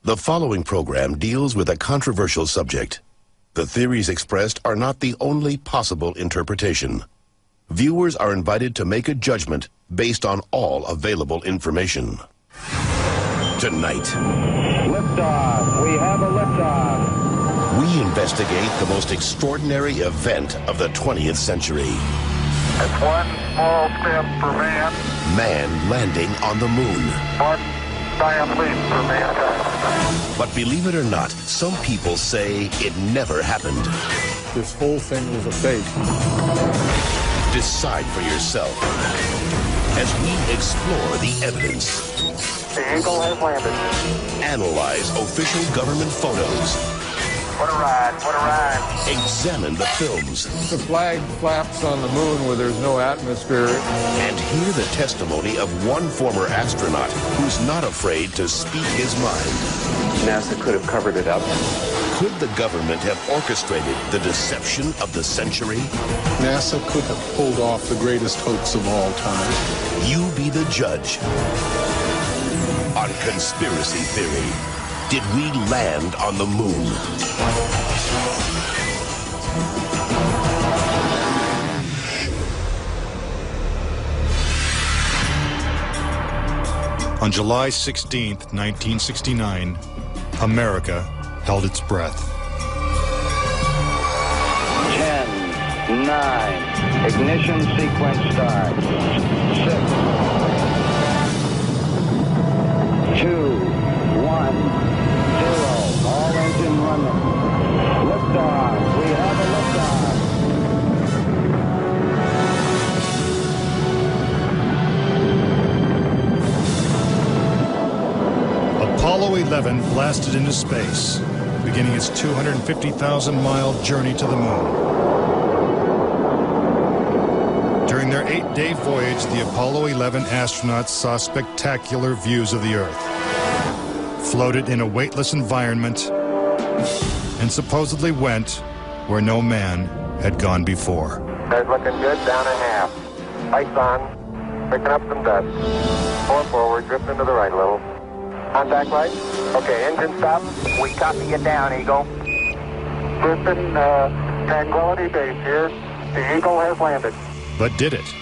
The following program deals with a controversial subject. The theories expressed are not the only possible interpretation. Viewers are invited to make a judgment based on all available information. Tonight, liftoff. We have a liftoff. We investigate the most extraordinary event of the 20th century. It's one small step for man. Man landing on the moon. One giant leap for mankind. But believe it or not, some people say it never happened. This whole thing was a fake. Decide for yourself as we explore the evidence. The Eagle has landed. Analyze official government photos. What a ride, what a ride. Examine the films. The flag flaps on the moon where there's no atmosphere. And hear the testimony of one former astronaut who's not afraid to speak his mind. NASA could have covered it up. Could the government have orchestrated the deception of the century? NASA could have pulled off the greatest hoax of all time. You be the judge. On Conspiracy Theory, did we land on the moon? On July 16th, 1969, America held its breath. 10, 9, ignition sequence start. 6, 2, 1, 0. All engine running. Liftoff. We have a liftoff. Apollo 11 blasted into space, beginning its 250,000-mile journey to the moon. During their 8-day voyage, the Apollo 11 astronauts saw spectacular views of the Earth, floated in a weightless environment, and supposedly went where no man had gone before. Guys looking good, down a half. Lights on, picking up some dust. Pull forward, drifting to the right a little. Contact light. Okay, engine stop. We copy you down, Eagle. Listen, Tranquility Base here. The Eagle has landed. But did it?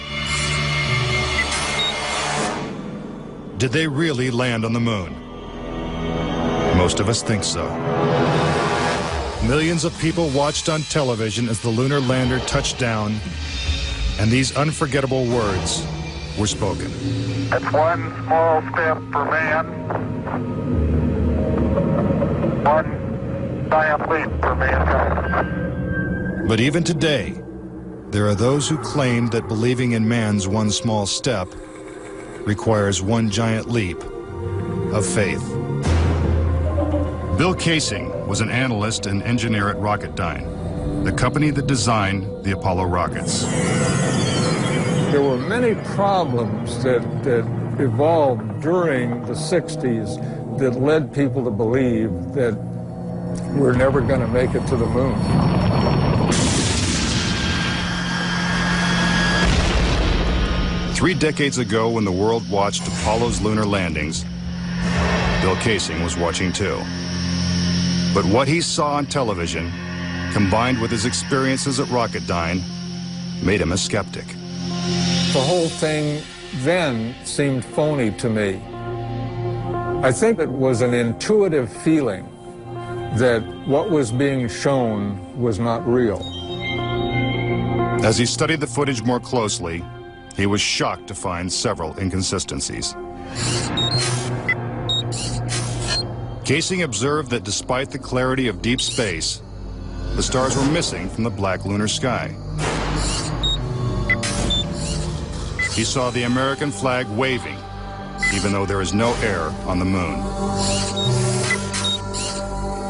Did they really land on the moon? Most of us think so. Millions of people watched on television as the lunar lander touched down, and these unforgettable words were spoken. It's one small step for man, one giant leap for mankind. But even today, there are those who claim that believing in man's one small step requires one giant leap of faith. Bill Casing was an analyst and engineer at Rocketdyne, the company that designed the Apollo rockets. There were many problems that evolved during the 60s that led people to believe that we're never going to make it to the moon. Three decades ago, when the world watched Apollo's lunar landings, Bill Casing was watching too. But what he saw on television, combined with his experiences at Rocketdyne, made him a skeptic. The whole thing then seemed phony to me. I think it was an intuitive feeling that what was being shown was not real. As he studied the footage more closely, he was shocked to find several inconsistencies. Casing observed that despite the clarity of deep space, the stars were missing from the black lunar sky. He saw the American flag waving, even though there is no air on the moon.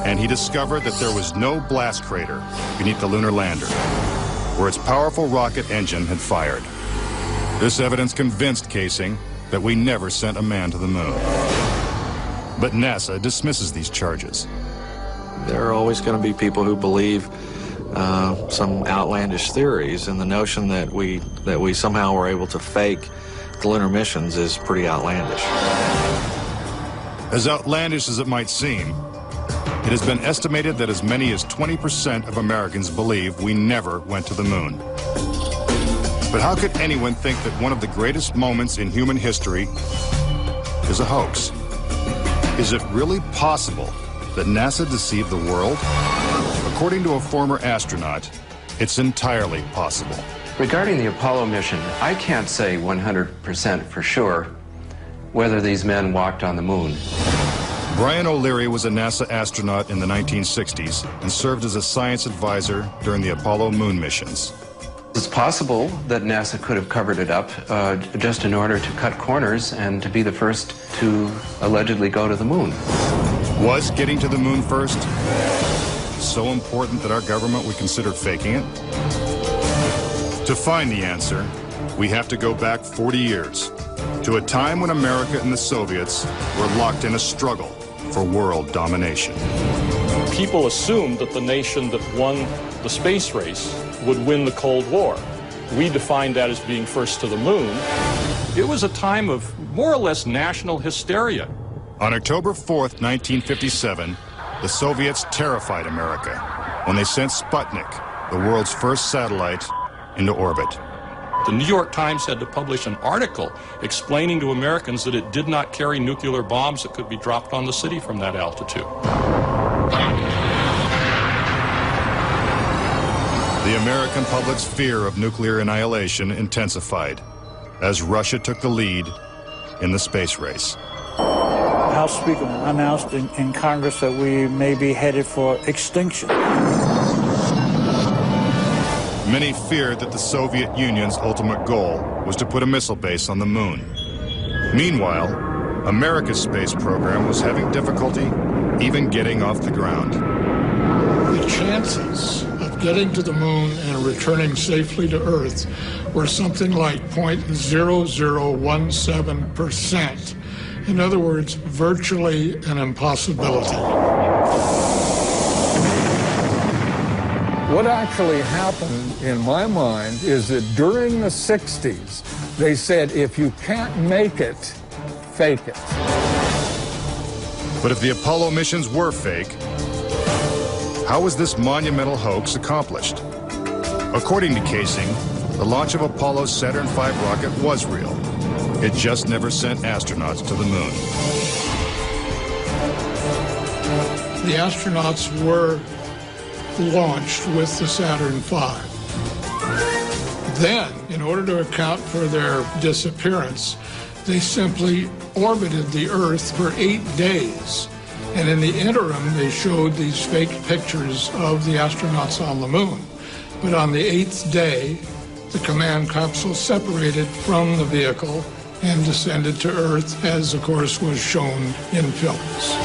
And he discovered that there was no blast crater beneath the lunar lander, where its powerful rocket engine had fired. This evidence convinced Casing that we never sent a man to the moon. But NASA dismisses these charges. There are always going to be people who believe some outlandish theories, and the notion that we somehow were able to fake the lunar missions is pretty outlandish. As outlandish as it might seem, it has been estimated that as many as 20% of Americans believe we never went to the moon. But how could anyone think that one of the greatest moments in human history is a hoax? Is it really possible that NASA deceived the world? According to a former astronaut, it's entirely possible. Regarding the Apollo mission, I can't say 100% for sure whether these men walked on the moon. Brian O'Leary was a NASA astronaut in the 1960s and served as a science advisor during the Apollo moon missions. It's possible that NASA could have covered it up just in order to cut corners and to be the first to allegedly go to the moon. Was getting to the moon first so important that our government would consider faking it? To find the answer, we have to go back 40 years, to a time when America and the Soviets were locked in a struggle for world domination. People assumed that the nation that won the space race would win the Cold War. We defined that as being first to the moon. It was a time of more or less national hysteria. On October 4th, 1957, the Soviets terrified America when they sent Sputnik, the world's first satellite, into orbit. The New York Times had to publish an article explaining to Americans that it did not carry nuclear bombs that could be dropped on the city from that altitude. The American public's fear of nuclear annihilation intensified as Russia took the lead in the space race. House Speaker announced in Congress that we may be headed for extinction. Many feared that the Soviet Union's ultimate goal was to put a missile base on the moon. Meanwhile, America's space program was having difficulty even getting off the ground. The chances of getting to the moon and returning safely to Earth were something like 0.0017%. In other words, virtually an impossibility. What actually happened, in my mind, is that during the 60s, they said, if you can't make it, fake it. But if the Apollo missions were fake, how was this monumental hoax accomplished? According to Casing, the launch of Apollo's Saturn V rocket was real. It just never sent astronauts to the moon. The astronauts were launched with the Saturn V. Then, in order to account for their disappearance, they simply orbited the Earth for 8 days. And in the interim, they showed these fake pictures of the astronauts on the moon. But on the 8th day, the command capsule separated from the vehicle and descended to Earth, as of course was shown in films.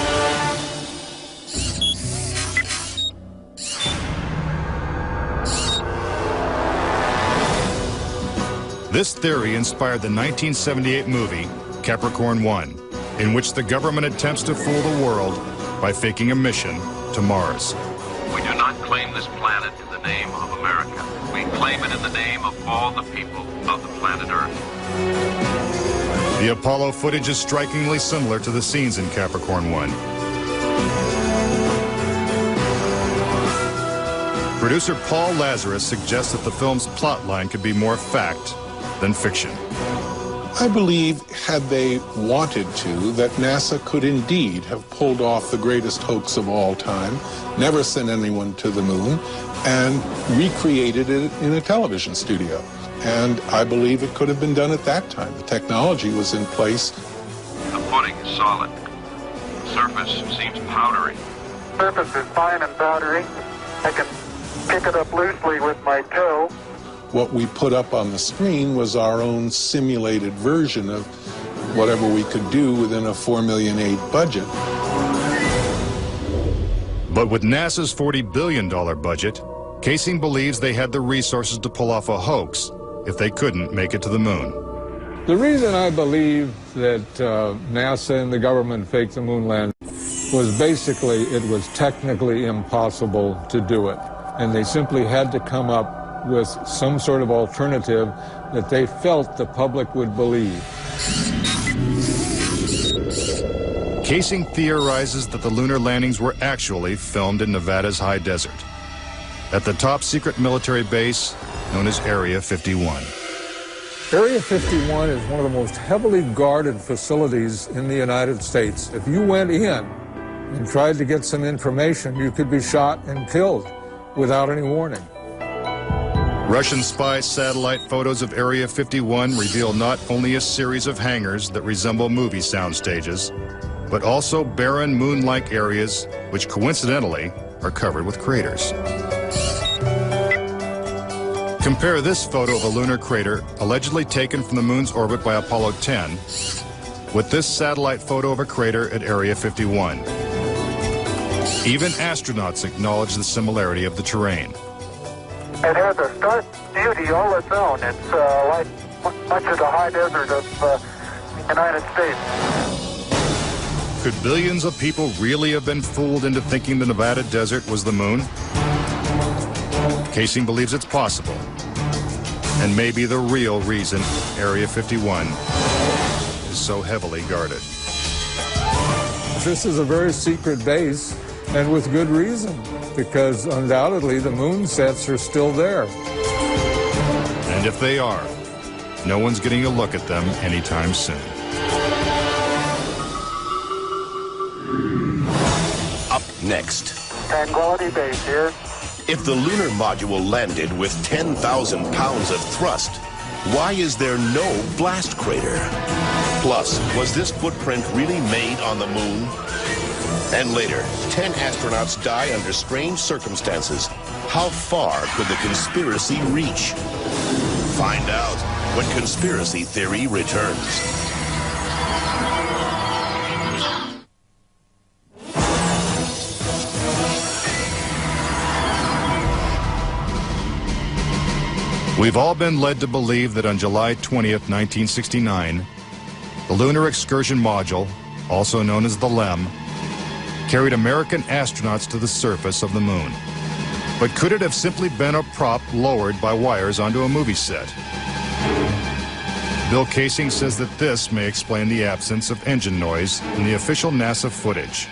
This theory inspired the 1978 movie Capricorn 1, in which the government attempts to fool the world by faking a mission to Mars. We do not claim this planet in the name of America. We claim it in the name of all the people of the planet Earth. The Apollo footage is strikingly similar to the scenes in Capricorn 1. Producer Paul Lazarus suggests that the film's plotline could be more fact than fiction. I believe, had they wanted to, that NASA could indeed have pulled off the greatest hoax of all time, never sent anyone to the moon, and recreated it in a television studio. And I believe it could have been done at that time. The technology was in place. The pudding is solid. The surface seems powdery. Surface is fine and powdery. I can pick it up loosely with my toe. What we put up on the screen was our own simulated version of whatever we could do within a $4.8 million budget. But with NASA's $40 billion budget, Casing believes they had the resources to pull off a hoax if they couldn't make it to the moon. The reason I believe that NASA and the government faked the moon landing was basically it was technically impossible to do it. And they simply had to come up with some sort of alternative that they felt the public would believe. Casing theorizes that the lunar landings were actually filmed in Nevada's high desert, at the top secret military base known as Area 51. Area 51 is one of the most heavily guarded facilities in the United States. If you went in and tried to get some information, you could be shot and killed without any warning. Russian spy satellite photos of Area 51 reveal not only a series of hangars that resemble movie sound stages, but also barren moon-like areas which coincidentally are covered with craters. Compare this photo of a lunar crater allegedly taken from the moon's orbit by Apollo 10 with this satellite photo of a crater at Area 51. Even astronauts acknowledge the similarity of the terrain. It has a stark beauty all its own. It's like much of the high desert of the United States. Could billions of people really have been fooled into thinking the Nevada desert was the moon? Casing believes it's possible, and maybe the real reason Area 51 is so heavily guarded. This is a very secret base, and with good reason, because undoubtedly the moon sets are still there. And if they are, no one's getting a look at them anytime soon. Up next. Tranquility Base here. If the lunar module landed with 10,000 pounds of thrust, why is there no blast crater? Plus, was this footprint really made on the moon? And later, 10 astronauts die under strange circumstances. How far could the conspiracy reach? Find out when Conspiracy Theory returns. We've all been led to believe that on July 20th, 1969, the Lunar Excursion Module, also known as the LEM, carried American astronauts to the surface of the moon. But could it have simply been a prop lowered by wires onto a movie set? Bill Casing says that this may explain the absence of engine noise in the official NASA footage.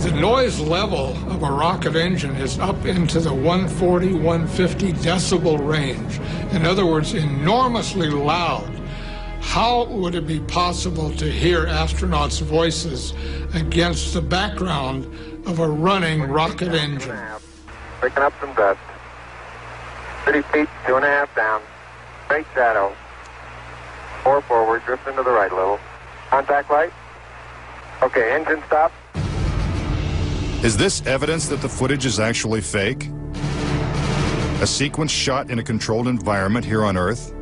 The noise level of a rocket engine is up into the 140, 150 decibel range. In other words, enormously loud. How would it be possible to hear astronauts' voices against the background of a running rocket engine? Picking up some dust. 30 feet, 2.5 down. Straight shadow. 4 forward, drift into the right a little. Contact light. Okay, engine stop. Is this evidence that the footage is actually fake? A sequence shot in a controlled environment here on Earth?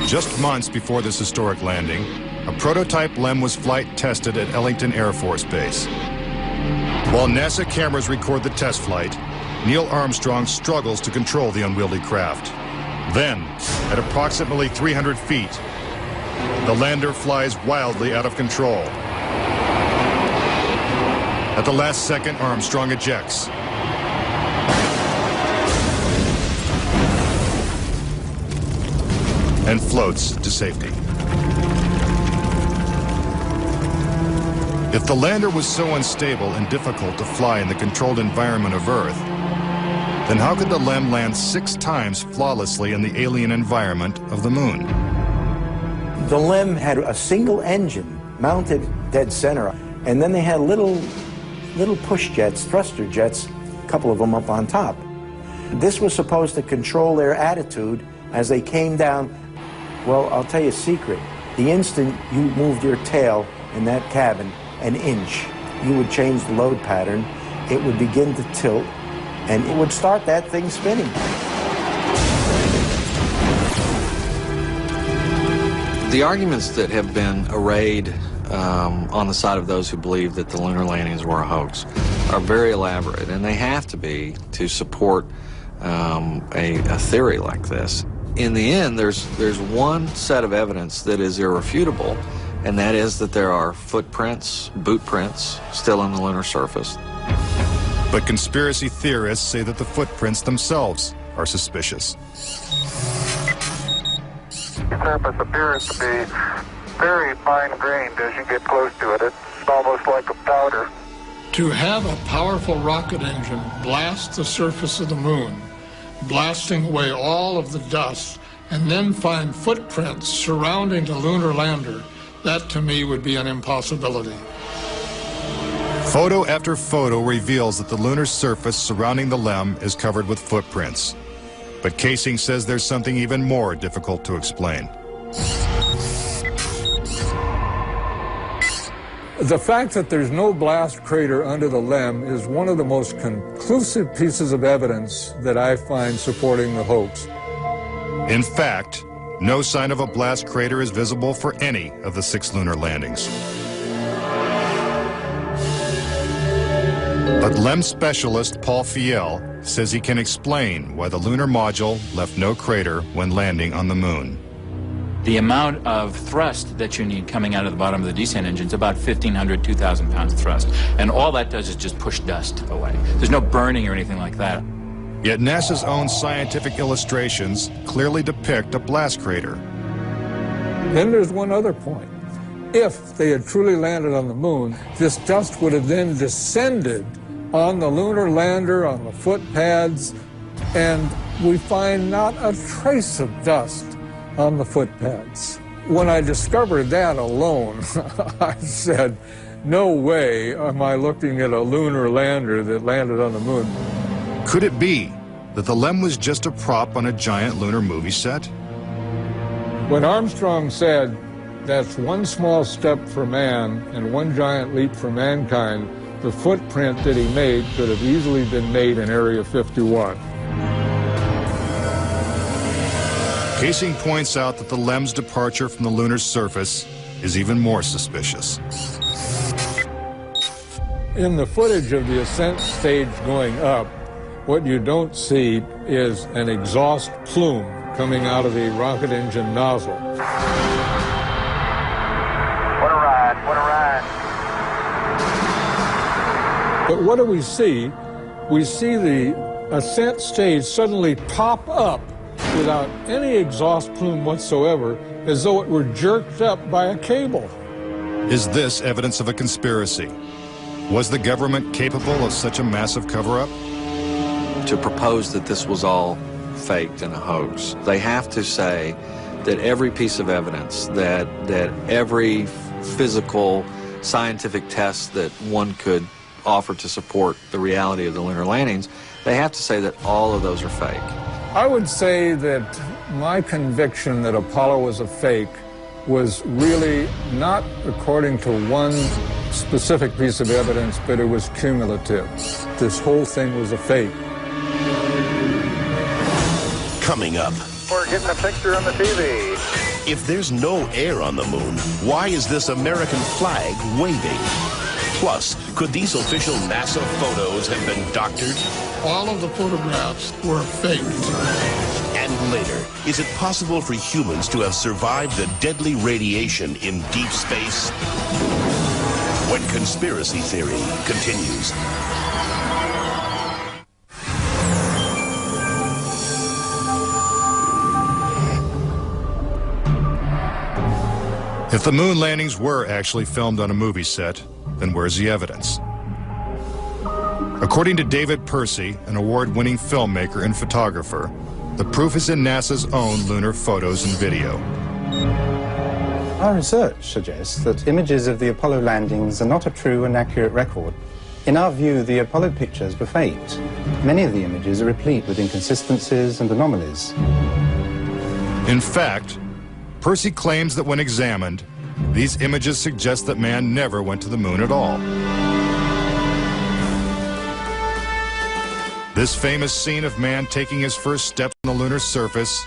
Just months before this historic landing, a prototype LEM was flight tested at Ellington Air Force Base. While NASA cameras record the test flight, Neil Armstrong struggles to control the unwieldy craft. Then, at approximately 300 feet, the lander flies wildly out of control. At the last second, Armstrong ejects. And floats to safety. If the lander was so unstable and difficult to fly in the controlled environment of Earth, then how could the LEM land 6 times flawlessly in the alien environment of the moon? The LEM had a single engine mounted dead center, and then they had little push jets, thruster jets, a couple of them up on top. This was supposed to control their attitude as they came down. Well, I'll tell you a secret. The instant you moved your tail in that cabin an inch, you would change the load pattern, it would begin to tilt, and it would start that thing spinning. The arguments that have been arrayed on the side of those who believe that the lunar landings were a hoax are very elaborate, and they have to be to support a theory like this. In the end, there's one set of evidence that is irrefutable, and that is that there are footprints, boot prints, still on the lunar surface. But conspiracy theorists say that the footprints themselves are suspicious. The surface appears to be very fine-grained as you get close to it. It's almost like a powder. To have a powerful rocket engine blast the surface of the moon, blasting away all of the dust, and then find footprints surrounding the lunar lander, that to me would be an impossibility. Photo after photo reveals that the lunar surface surrounding the LEM is covered with footprints. But Casing says there's something even more difficult to explain. The fact that there's no blast crater under the LEM is one of the most conclusive pieces of evidence that I find supporting the hoax. In fact, no sign of a blast crater is visible for any of the 6 lunar landings. But LEM specialist Paul Fiel says he can explain why the lunar module left no crater when landing on the moon. The amount of thrust that you need coming out of the bottom of the descent engine is about 1,500, 2,000 pounds of thrust. And all that does is just push dust away. There's no burning or anything like that. Yet NASA's own scientific illustrations clearly depict a blast crater. Then there's one other point. If they had truly landed on the moon, this dust would have then descended on the lunar lander, on the foot pads, and we find not a trace of dust on the foot pads. When I discovered that alone, I said, no way am I looking at a lunar lander that landed on the moon. Could it be that the LEM was just a prop on a giant lunar movie set? When Armstrong said, that's one small step for man and one giant leap for mankind, the footprint that he made could have easily been made in Area 51. Casing points out that the LEM's departure from the lunar surface is even more suspicious. In the footage of the ascent stage going up, what you don't see is an exhaust plume coming out of the rocket engine nozzle. What a ride, what a ride. But what do we see? We see the ascent stage suddenly pop up without any exhaust plume whatsoever, as though it were jerked up by a cable. Is this evidence of a conspiracy? Was the government capable of such a massive cover-up? To propose that this was all faked and a hoax, they have to say that every piece of evidence, that every physical, scientific test that one could offer to support the reality of the lunar landings, they have to say that all of those are fake. I would say that my conviction that Apollo was a fake was really not according to one specific piece of evidence, but it was cumulative. This whole thing was a fake. Coming up. We're getting a picture on the TV. If there's no air on the moon, why is this American flag waving? Plus, could these official NASA photos have been doctored? All of the photographs were faked. And later, is it possible for humans to have survived the deadly radiation in deep space? When Conspiracy Theory continues. If the moon landings were actually filmed on a movie set, then where's the evidence? According to David Percy, an award-winning filmmaker and photographer, the proof is in NASA's own lunar photos and video. Our research suggests that images of the Apollo landings are not a true and accurate record. In our view, the Apollo pictures were faked. Many of the images are replete with inconsistencies and anomalies. In fact, Percy claims that when examined, these images suggest that man never went to the moon at all. This famous scene of man taking his first steps on the lunar surface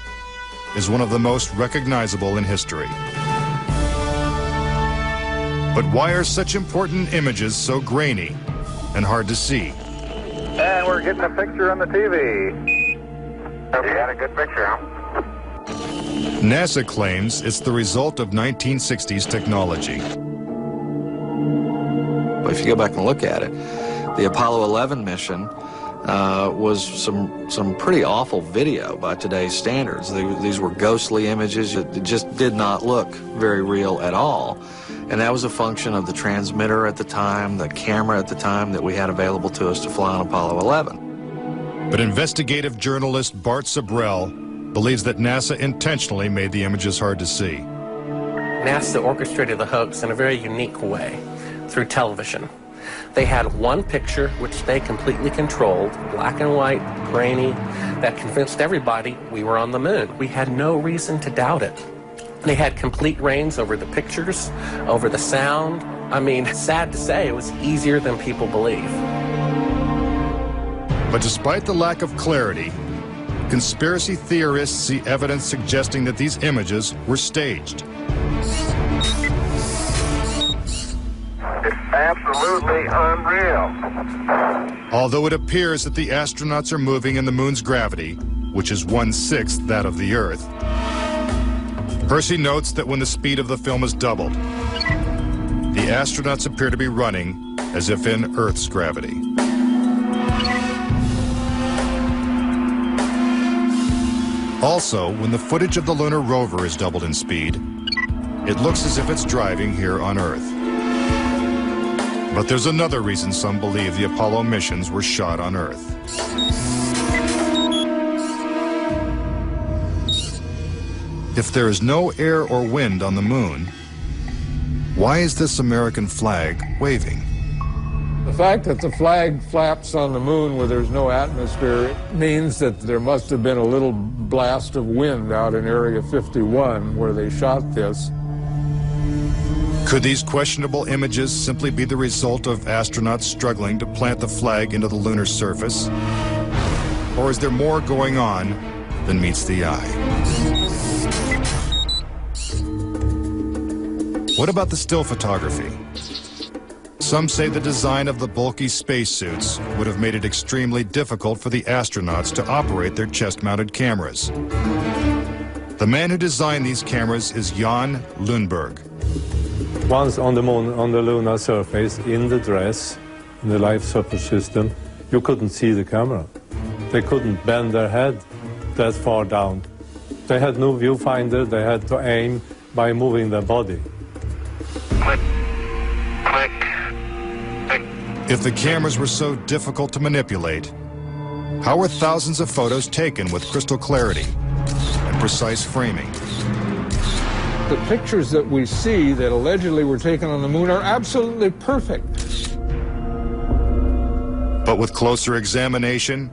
is one of the most recognizable in history. But why are such important images so grainy and hard to see? And we're getting a picture on the TV. You got a good picture, huh? NASA claims it's the result of 1960s technology. But if you go back and look at it, The Apollo 11 mission was some pretty awful video by today's standards. These were ghostly images. It just did not look very real at all. And that was a function of the transmitter at the time, the camera at the time that we had available to us to fly on Apollo 11. But investigative journalist Bart Sabrell believes that NASA intentionally made the images hard to see. NASA orchestrated the hoax in a very unique way through television. They had one picture which they completely controlled, black and white, grainy, that convinced everybody we were on the moon. We had no reason to doubt it. They had complete reins over the pictures, over the sound. I mean, sad to say, it was easier than people believe. But despite the lack of clarity, conspiracy theorists see evidence suggesting that these images were staged. It's absolutely unreal. Although it appears that the astronauts are moving in the moon's gravity, which is 1/6 that of the Earth, Percy notes that when the speed of the film is doubled, the astronauts appear to be running as if in Earth's gravity. Also, when the footage of the lunar rover is doubled in speed, it looks as if it's driving here on Earth. But there's another reason some believe the Apollo missions were shot on Earth. If there is no air or wind on the moon, why is this American flag waving? The fact that the flag flaps on the moon where there's no atmosphere means that there must have been a little blast of wind out in Area 51 where they shot this. Could these questionable images simply be the result of astronauts struggling to plant the flag into the lunar surface? Or is there more going on than meets the eye? What about the still photography? Some say the design of the bulky spacesuits would have made it extremely difficult for the astronauts to operate their chest-mounted cameras. The man who designed these cameras is Jan Lundberg. Once on the moon, on the lunar surface, in the dress, in the life support system, you couldn't see the camera. They couldn't bend their head that far down. They had no viewfinder, they had to aim by moving their body. Click, click, click. If the cameras were so difficult to manipulate, how were thousands of photos taken with crystal clarity and precise framing? The pictures that we see that allegedly were taken on the moon are absolutely perfect. But with closer examination,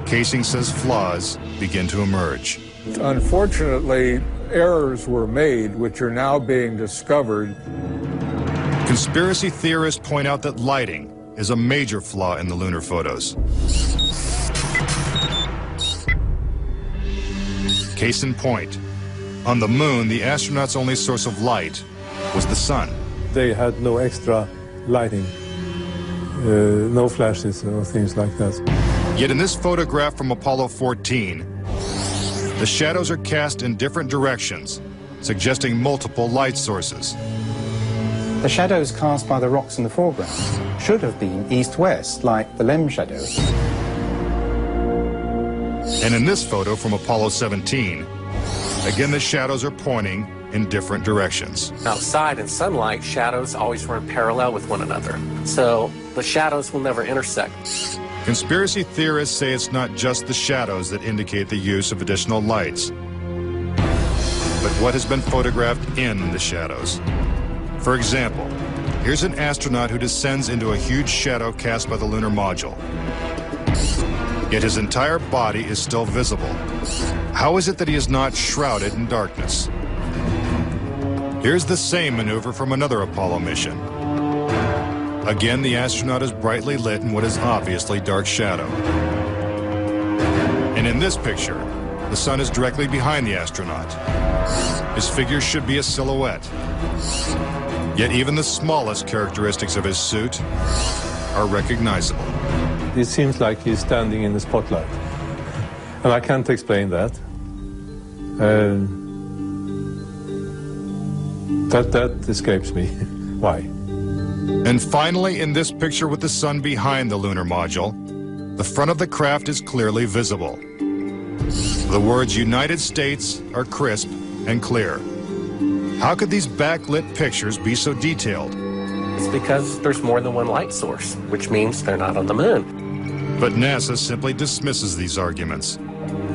Casing says flaws begin to emerge. Unfortunately, errors were made which are now being discovered. Conspiracy theorists point out that lighting is a major flaw in the lunar photos. Case in point, on the moon, the astronauts' only source of light was the sun. They had no extra lighting, no flashes or things like that. Yet in this photograph from Apollo 14, the shadows are cast in different directions, suggesting multiple light sources. The shadows cast by the rocks in the foreground should have been east-west, like the LEM shadow. And in this photo from Apollo 17, again the shadows are pointing in different directions. Outside in sunlight, shadows always run parallel with one another. So the shadows will never intersect. Conspiracy theorists say it's not just the shadows that indicate the use of additional lights, but what has been photographed in the shadows. For example, here's an astronaut who descends into a huge shadow cast by the lunar module. Yet his entire body is still visible. How is it that he is not shrouded in darkness? Here's the same maneuver from another Apollo mission. Again, the astronaut is brightly lit in what is obviously dark shadow. And in this picture, the sun is directly behind the astronaut. His figure should be a silhouette. Yet even the smallest characteristics of his suit are recognizable. It seems like he's standing in the spotlight. And I can't explain that. That escapes me. Why? And finally, in this picture with the sun behind the lunar module, the front of the craft is clearly visible. The words United States are crisp and clear. How could these backlit pictures be so detailed? It's because there's more than one light source, which means they're not on the moon. But NASA simply dismisses these arguments.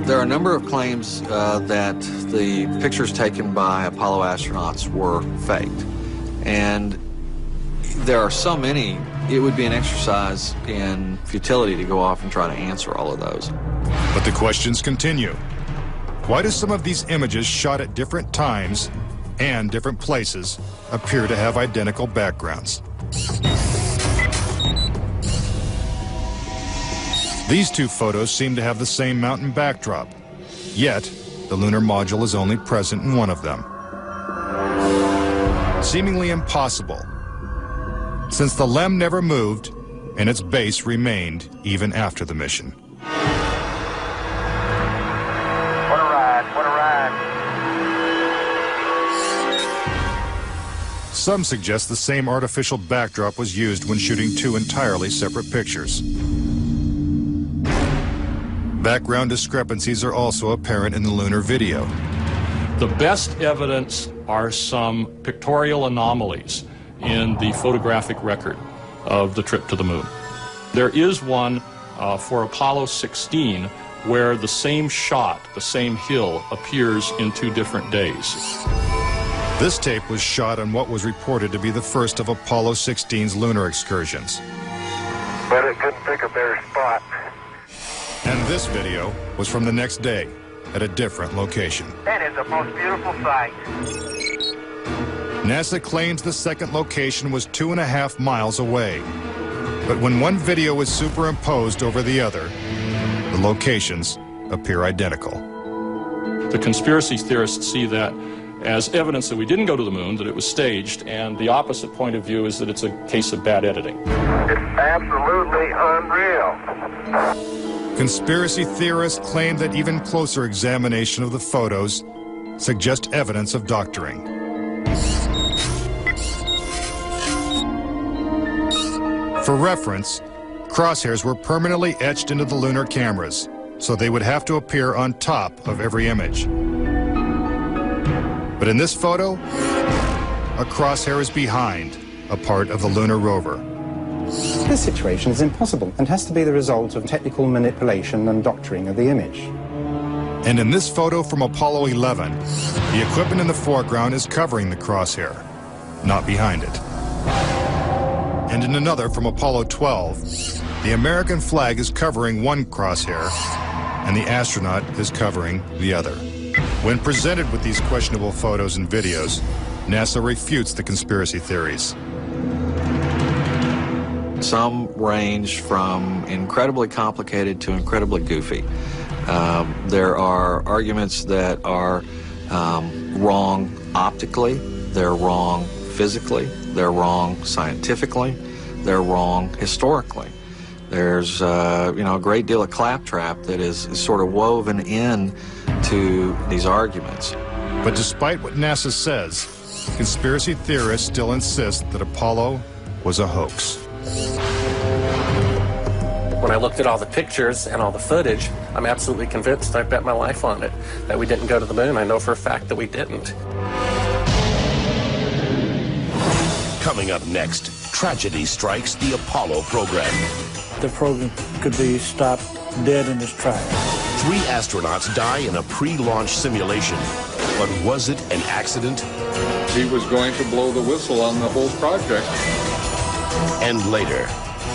There are a number of claims that the pictures taken by Apollo astronauts were faked. And there are so many, it would be an exercise in futility to go off and try to answer all of those. But the questions continue. Why do some of these images shot at different times and different places appear to have identical backgrounds? These two photos seem to have the same mountain backdrop, yet the lunar module is only present in one of them. Seemingly impossible, since the LEM never moved and its base remained even after the mission. What a ride, what a ride. Some suggest the same artificial backdrop was used when shooting two entirely separate pictures. Background discrepancies are also apparent in the lunar video. The best evidence are some pictorial anomalies in the photographic record of the trip to the moon. There is one for Apollo 16 where the same shot, the same hill, appears in 2 different days. This tape was shot on what was reported to be the first of Apollo 16's lunar excursions. But it couldn't pick a better spot. And this video was from the next day at a different location. That is the most beautiful sight. NASA claims the second location was 2.5 miles away. But when one video is superimposed over the other, the locations appear identical. The conspiracy theorists see that as evidence that we didn't go to the moon, that it was staged, and the opposite point of view is that it's a case of bad editing. It's absolutely unreal. Conspiracy theorists claim that even closer examination of the photos suggest evidence of doctoring. For reference, crosshairs were permanently etched into the lunar cameras, so they would have to appear on top of every image. But in this photo, a crosshair is behind a part of the lunar rover. This situation is impossible and has to be the result of technical manipulation and doctoring of the image. And in this photo from Apollo 11, the equipment in the foreground is covering the crosshair, not behind it. And in another from Apollo 12, the American flag is covering one crosshair, and the astronaut is covering the other. When presented with these questionable photos and videos, NASA refutes the conspiracy theories. Some range from incredibly complicated to incredibly goofy. There are arguments that are wrong optically, they're wrong physically, they're wrong scientifically, they're wrong historically. There's a great deal of claptrap that is sort of woven in to these arguments. But despite what NASA says, conspiracy theorists still insist that Apollo was a hoax. When I looked at all the pictures and all the footage, I'm absolutely convinced, I bet my life on it, that we didn't go to the moon. I know for a fact that we didn't. Coming up next, tragedy strikes the Apollo program. The program could be stopped dead in its tracks. 3 astronauts die in a pre-launch simulation. But was it an accident? He was going to blow the whistle on the whole project. And later,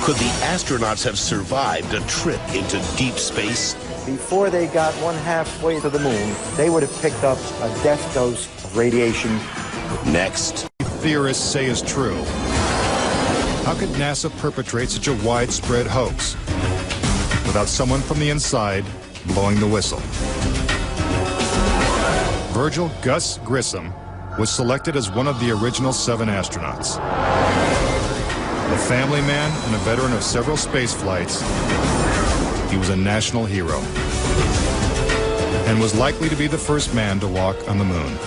could the astronauts have survived a trip into deep space? Before they got 1/2 to the moon, they would have picked up a death dose of radiation. Next, theorists say is true. How could NASA perpetrate such a widespread hoax without someone from the inside blowing the whistle? Virgil Gus Grissom was selected as one of the original 7 astronauts. A family man and a veteran of several space flights, he was a national hero and was likely to be the first man to walk on the moon.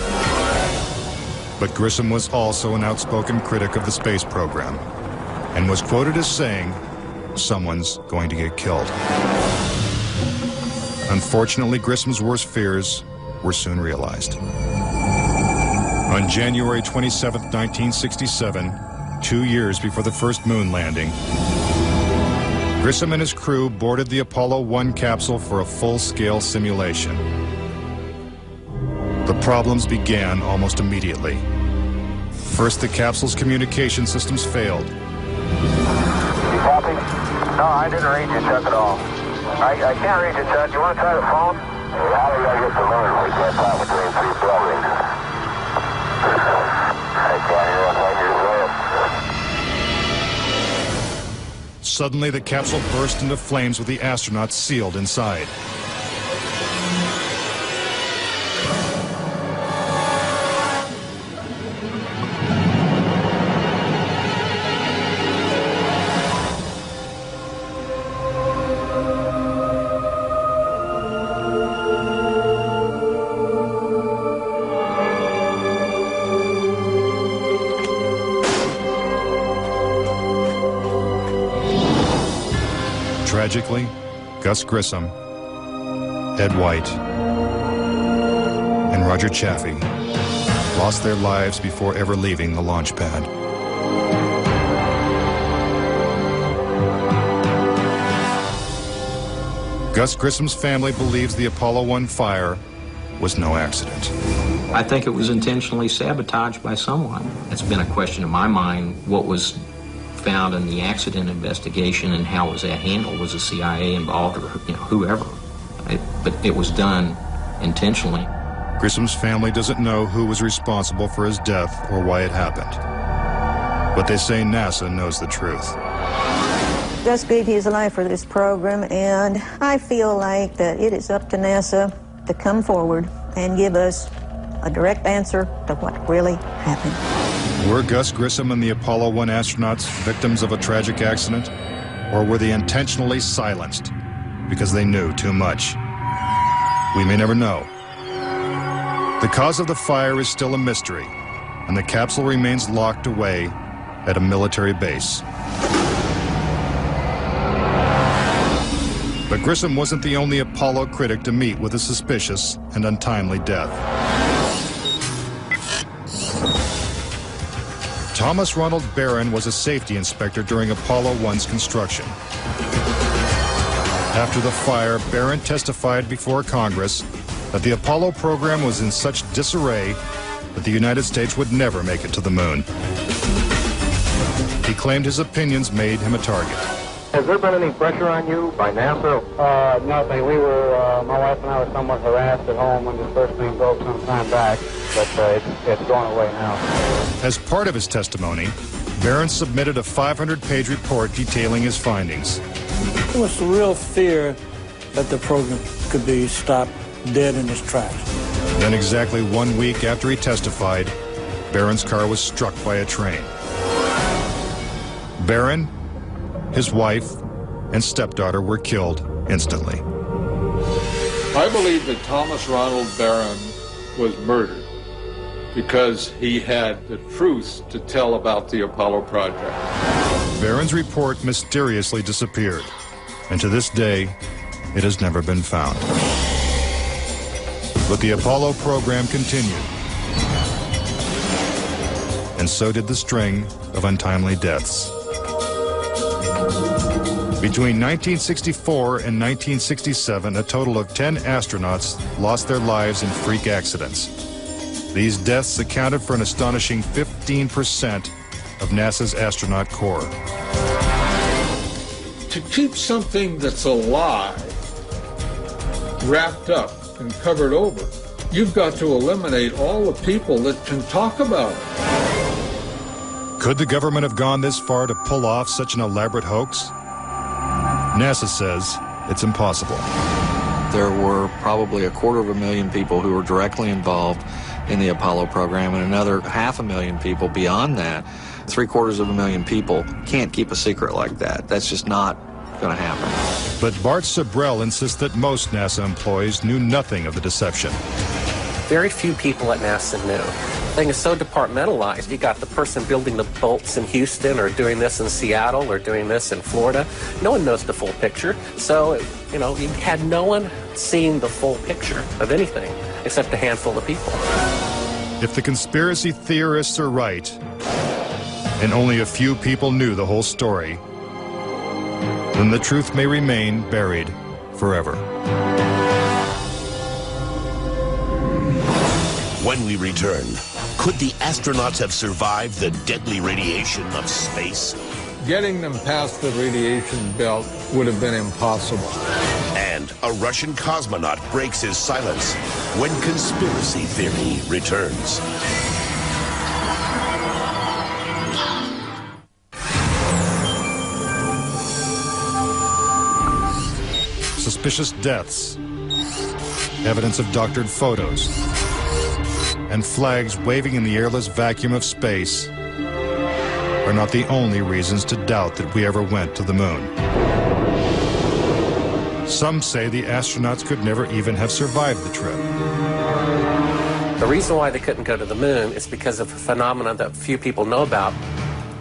But Grissom was also an outspoken critic of the space program. and was quoted as saying, "Someone's going to get killed." Unfortunately, Grissom's worst fears were soon realized. On January 27, 1967, 2 years before the first moon landing, Grissom and his crew boarded the Apollo 1 capsule for a full-scale simulation. The problems began almost immediately. First, the capsule's communication systems failed. You copy? No, I didn't read you, Chuck, at all. I can't read you, Chuck. You want to try the phone? How do I get the moon? We can't talk between three buildings. I can't hear what you're saying. Suddenly, the capsule burst into flames with the astronauts sealed inside. Tragically, Gus Grissom, Ed White, and Roger Chaffee lost their lives before ever leaving the launch pad. Gus Grissom's family believes the Apollo 1 fire was no accident. I think it was intentionally sabotaged by someone. It's been a question in my mind, what was found in the accident investigation and how was that handled? Was the CIA involved or whoever? But it was done intentionally. Grissom's family doesn't know who was responsible for his death or why it happened. But they say NASA knows the truth. Gus gave his life for this program, and I feel like that it is up to NASA to come forward and give us a direct answer to what really happened. Were Gus Grissom and the Apollo 1 astronauts victims of a tragic accident? Or were they intentionally silenced because they knew too much? We may never know. The cause of the fire is still a mystery, and the capsule remains locked away at a military base. But Grissom wasn't the only Apollo critic to meet with a suspicious and untimely death. Thomas Ronald Barron was a safety inspector during Apollo 1's construction. After the fire, Barron testified before Congress that the Apollo program was in such disarray that the United States would never make it to the moon. He claimed his opinions made him a target. Has there been any pressure on you by NASA? Nothing. We were, my wife and I were somewhat harassed at home when this first thing broke some time back, but it's gone away now. As part of his testimony, Barron submitted a 500-page report detailing his findings. It was the real fear that the program could be stopped dead in its tracks. Then exactly 1 week after he testified, Barron's car was struck by a train. Barron, his wife, and stepdaughter were killed instantly. I believe that Thomas Ronald Barron was murdered because he had the truth to tell about the Apollo project. Barron's report mysteriously disappeared, and to this day, it has never been found. But the Apollo program continued, and so did the string of untimely deaths. Between 1964 and 1967, a total of 10 astronauts lost their lives in freak accidents. These deaths accounted for an astonishing 15% of NASA's astronaut corps. To keep something that's alive wrapped up and covered over, you've got to eliminate all the people that can talk about it. Could the government have gone this far to pull off such an elaborate hoax? NASA says it's impossible. There were probably 250,000 people who were directly involved in the Apollo program, and another 500,000 people beyond that. 750,000 people can't keep a secret like that. That's just not going to happen. But Bart Sabrell insists that most NASA employees knew nothing of the deception. Very few people at NASA knew. thing is so departmentalized. You got the person building the bolts in Houston, or doing this in Seattle, or doing this in Florida. No one knows the full picture. So, you know, you had no one seeing the full picture of anything except a handful of people. If the conspiracy theorists are right, and only a few people knew the whole story, then the truth may remain buried forever. When we return, could the astronauts have survived the deadly radiation of space? Getting them past the radiation belt would have been impossible. And a Russian cosmonaut breaks his silence when conspiracy theory returns. Suspicious deaths, evidence of doctored photos, and flags waving in the airless vacuum of space are not the only reasons to doubt that we ever went to the moon. Some say the astronauts could never even have survived the trip. The reason why they couldn't go to the moon is because of a phenomenon that few people know about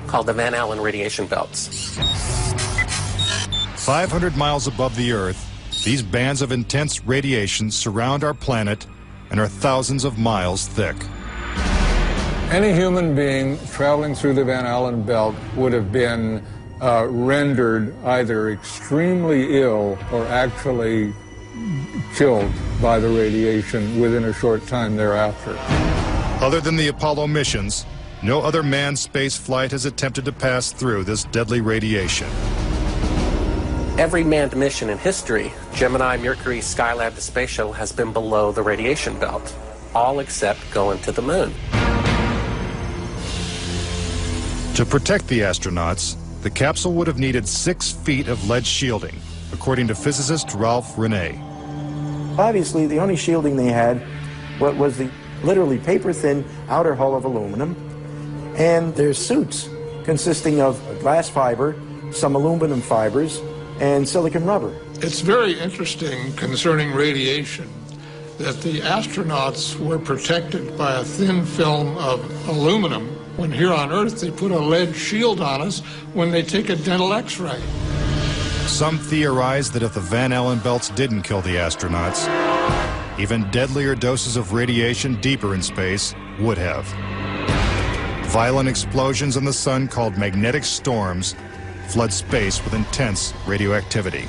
called the Van Allen radiation belts. 500 miles above the Earth, these bands of intense radiation surround our planet and are thousands of miles thick. Any human being traveling through the Van Allen belt would have been rendered either extremely ill or actually killed by the radiation within a short time thereafter. Other than the Apollo missions, no other manned space flight has attempted to pass through this deadly radiation. Every manned mission in history, Gemini, Mercury, Skylab, the Space Shuttle, has been below the radiation belt, all except going to the moon. To protect the astronauts, the capsule would have needed 6 feet of lead shielding, according to physicist Ralph Rene. Obviously, the only shielding they had was the literally paper-thin outer hull of aluminum, and their suits consisting of glass fiber, some aluminum fibers, and silicon rubber. It's very interesting concerning radiation that the astronauts were protected by a thin film of aluminum, when here on Earth they put a lead shield on us when they take a dental x-ray. Some theorize that if the Van Allen belts didn't kill the astronauts, even deadlier doses of radiation deeper in space would have. Violent explosions in the sun called magnetic storms flood space with intense radioactivity.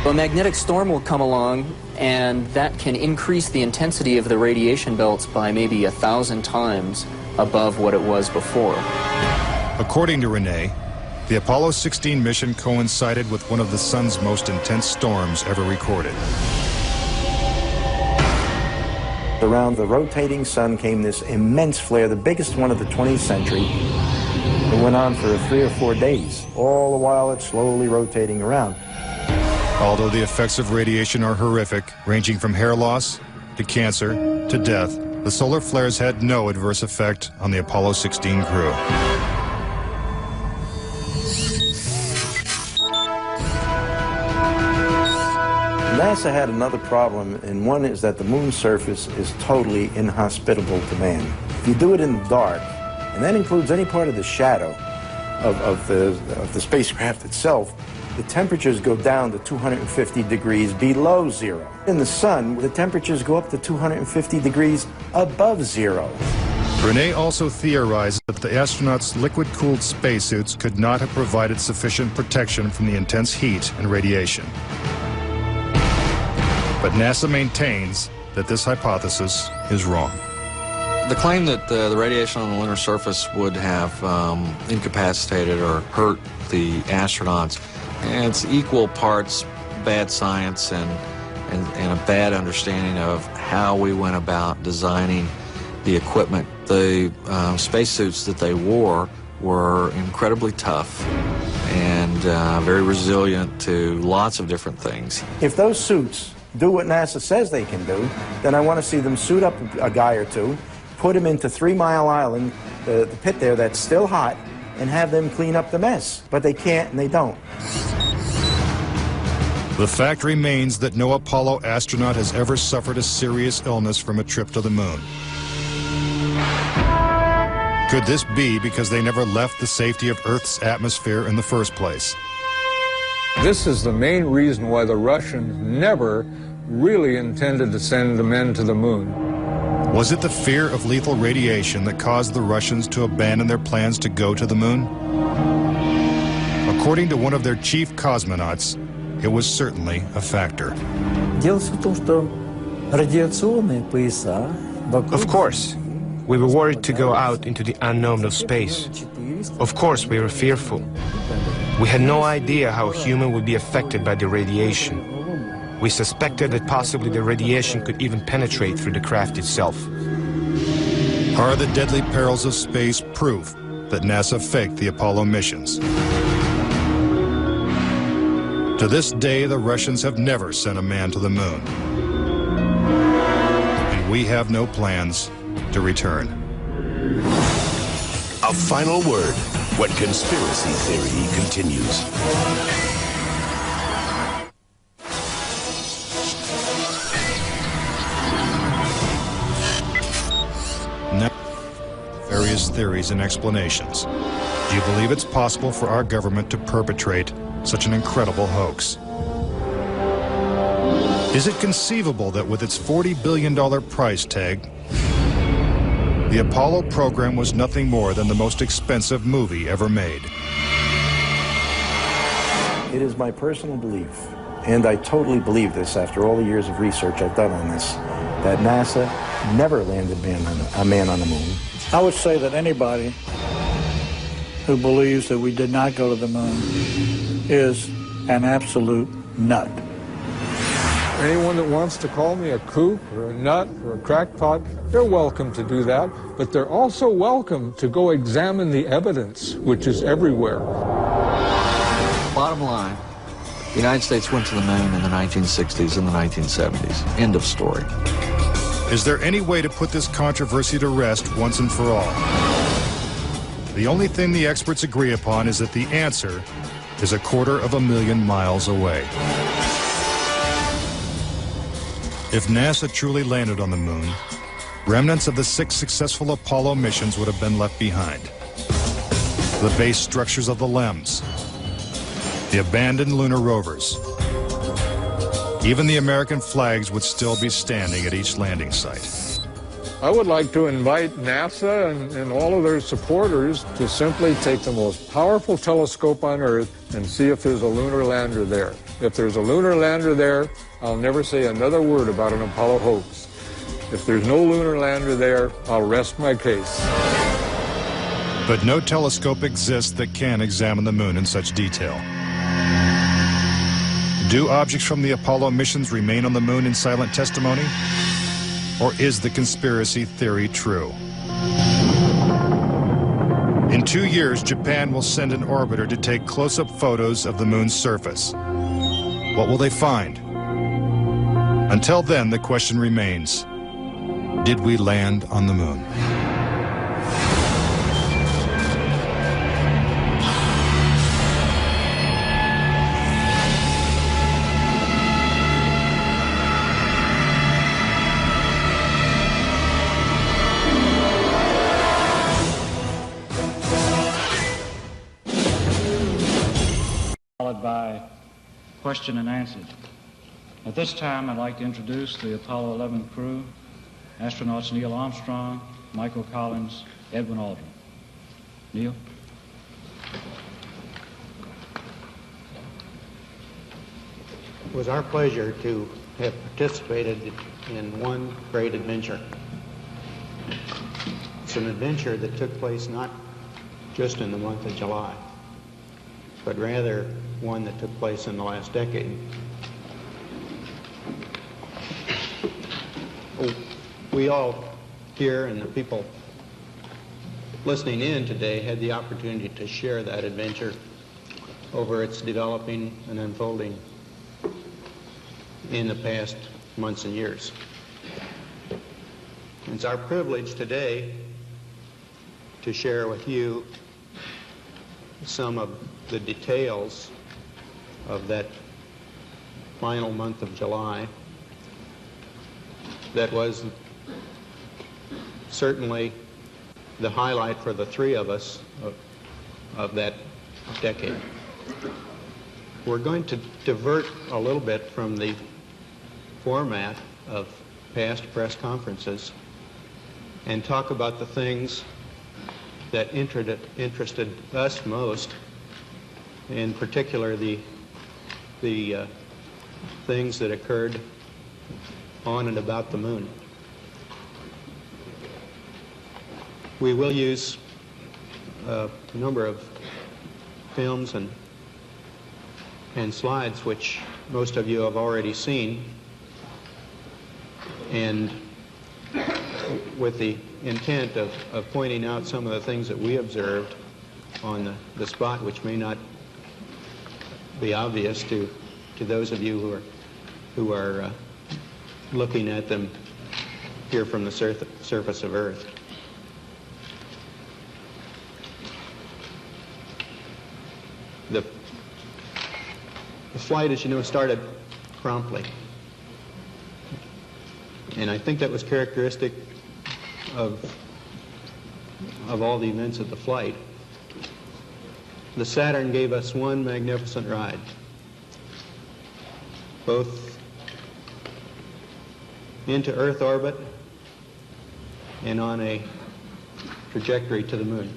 A magnetic storm will come along, and that can increase the intensity of the radiation belts by maybe 1,000 times above what it was before. According to Rene, the Apollo 16 mission coincided with one of the sun's most intense storms ever recorded. Around the rotating sun came this immense flare, the biggest one of the 20th century. It went on for 3 or 4 days, all the while it's slowly rotating around. Although the effects of radiation are horrific, ranging from hair loss to cancer to death, the solar flares had no adverse effect on the Apollo 16 crew. NASA had another problem, and one is that the moon's surface is totally inhospitable to man. If you do it in the dark, and that includes any part of the shadow of the spacecraft itself, the temperatures go down to 250 degrees below zero. In the sun, the temperatures go up to 250 degrees above zero. Rene also theorized that the astronauts' liquid-cooled spacesuits could not have provided sufficient protection from the intense heat and radiation. But NASA maintains that this hypothesis is wrong. The claim that the radiation on the lunar surface would have incapacitated or hurt the astronauts, it's equal parts bad science and a bad understanding of how we went about designing the equipment. The spacesuits that they wore were incredibly tough and very resilient to lots of different things. If those suits do what NASA says they can do, then I want to see them suit up a guy or two, put him into 3 Mile Island, the pit there that's still hot, and have them clean up the mess. But they can't and they don't. The fact remains that no Apollo astronaut has ever suffered a serious illness from a trip to the moon. Could this be because they never left the safety of Earth's atmosphere in the first place? This is the main reason why the Russians never really intended to send the men to the moon. Was it the fear of lethal radiation that caused the Russians to abandon their plans to go to the moon? According to one of their chief cosmonauts, it was certainly a factor. Of course, we were worried to go out into the unknown of space. Of course, we were fearful. We had no idea how a human would be affected by the radiation. We suspected that possibly the radiation could even penetrate through the craft itself. Are the deadly perils of space proof that NASA faked the Apollo missions? To this day, the Russians have never sent a man to the moon. And we have no plans to return. A final word when conspiracy theory continues. Various theories and explanations. Do you believe it's possible for our government to perpetrate such an incredible hoax? Is it conceivable that with its $40 billion price tag, the Apollo program was nothing more than the most expensive movie ever made? It is my personal belief, and I totally believe this after all the years of research I've done on this, that NASA never landed a man on the moon. I would say that anybody who believes that we did not go to the moon is an absolute nut. Anyone that wants to call me a kook or a nut or a crackpot, they're welcome to do that, but they're also welcome to go examine the evidence, which is everywhere. Bottom line, the United States went to the moon in the 1960s and the 1970s. End of story. Is there any way to put this controversy to rest once and for all? The only thing the experts agree upon is that the answer is 250,000 miles away. If NASA truly landed on the moon, remnants of the 6 successful Apollo missions would have been left behind. The base structures of the LEMs, the abandoned lunar rovers. Even the American flags would still be standing at each landing site. I would like to invite NASA and all of their supporters to simply take the most powerful telescope on Earth and see if there's a lunar lander there. If there's a lunar lander there, I'll never say another word about an Apollo hoax. If there's no lunar lander there, I'll rest my case. But no telescope exists that can examine the moon in such detail. Do objects from the Apollo missions remain on the moon in silent testimony? Or is the conspiracy theory true? In 2 years, Japan will send an orbiter to take close-up photos of the moon's surface. What will they find? Until then, the question remains, did we land on the moon? Followed by question and answers. At this time, I'd like to introduce the Apollo 11 crew, astronauts Neil Armstrong, Michael Collins, Edwin Aldrin. Neil? It was our pleasure to have participated in one great adventure. It's an adventure that took place not just in the month of July, but rather one that took place in the last decade. We all here and the people listening in today had the opportunity to share that adventure over its developing and unfolding in the past months and years. It's our privilege today to share with you some of the details of that final month of July that was certainly the highlight for the three of us of that decade. We're going to divert a little bit from the format of past press conferences and talk about the things that interested us most, in particular the things that occurred on and about the moon. We will use a number of films and slides which most of you have already seen, and with the intent of pointing out some of the things that we observed on the spot which may not be obvious to those of you who are looking at them here from the surface of Earth. The flight, as you know, started promptly. And I think that was characteristic of all the events of the flight. The Saturn gave us one magnificent ride, both into Earth orbit and on a trajectory to the moon.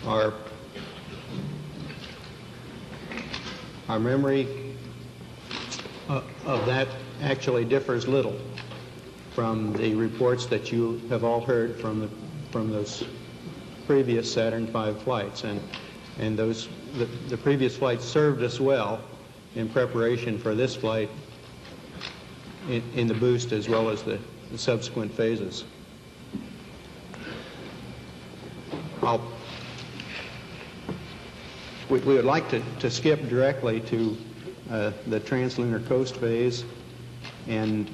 Our memory of that actually differs little from the reports that you have all heard from those previous Saturn V flights, and the previous flights served us well in preparation for this flight in the boost as well as the subsequent phases. We would like to skip directly to the translunar coast phase and